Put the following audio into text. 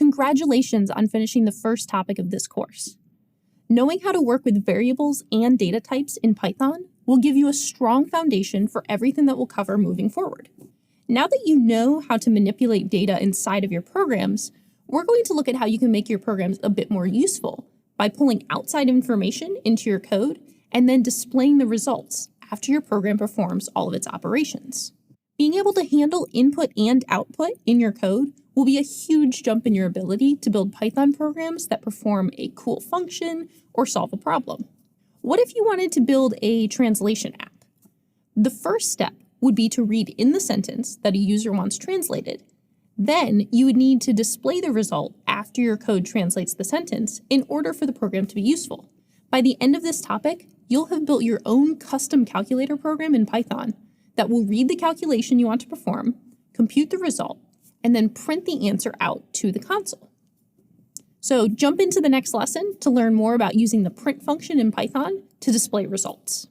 Congratulations on finishing the first topic of this course. Knowing how to work with variables and data types in Python will give you a strong foundation for everything that we'll cover moving forward. Now that you know how to manipulate data inside of your programs, we're going to look at how you can make your programs a bit more useful by pulling outside information into your code and then displaying the results after your program performs all of its operations. Being able to handle input and output in your code will be a huge jump in your ability to build Python programs that perform a cool function or solve a problem. What if you wanted to build a translation app? The first step would be to read in the sentence that a user wants translated. Then you would need to display the result after your code translates the sentence in order for the program to be useful. By the end of this topic, you'll have built your own custom calculator program in Python that will read the calculation you want to perform, compute the result, and then print the answer out to the console. So jump into the next lesson to learn more about using the print function in Python to display results.